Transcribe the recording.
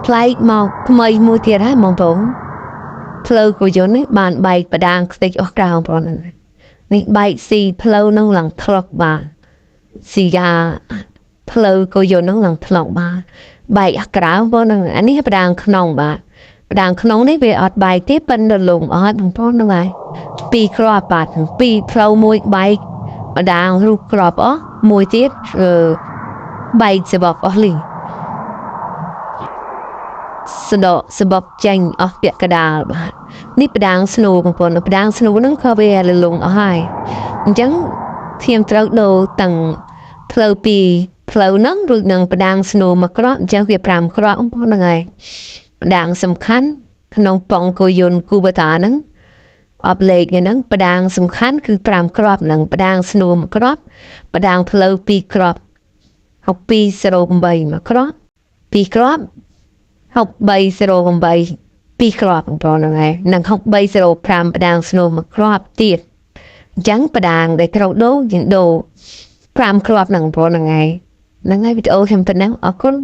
ផ្លែកមកថ្មីមួយទៀតហើយបងប្អូនផ្លូវគោយន្តនេះបានបែកបដាងខ្ទេចអស់ក្រៅបងប្អូននេះបែកស៊ីផ្លូវនឹងឡើងធ្លុកបានស៊ីយ៉ាផ្លូវគោយន្តនឹងឡើងធ្លុកបានបែកអស់ក្រៅបងប្អូនអានេះបដាងក្នុងបាទបដាងក្នុងនេះវាអត់បែកទេប៉ិនរលងអស់បងប្អូនហ្នឹងហើយពីរគ្រាប់បាទពីរផ្លូវមួយបែកបដាងរូបក្របអស់មួយទៀតបែកសបកអស់លីសបកចាញ់អស់ពាក់កដាលបាទនេះបដាងស្នូបងប្អូនបដាងស្នូហ្នឹងក៏វារលងអស់ហើយអញ្ចឹងខ្ញុំត្រូវដូរទាំងផ្លូវពីរផ្លូវហ្នឹងរួចនឹងបដាងស្នូមកគ្រាប់អញ្ចឹងវា5គ្រាប់បងប្អូនហ្នឹងហើយបដាងសំខាន់ក្នុងប៉ងគោយន្តគូបតាហ្នឹងអបលេខហ្នឹងបដាងសំខាន់គឺ5គ្រាប់ហ្នឹងបដាងស្នូមួយគ្រាប់បដាងផ្លូវ2គ្រាប់6208មួយគ្រាប់2គ្រាប់6308 2គ្រាប់បងប្អូនហ្នឹងហើយនិង6305បដាងស្នូមួយគ្រាប់ទៀតអញ្ចឹងបដាងដែលត្រូវដូរយើងដូរ5គ្រាប់ហ្នឹងបងប្អូនហ្នឹងហើយវីដេអូខ្ញុំប៉ុណ្ណឹងអរគុណ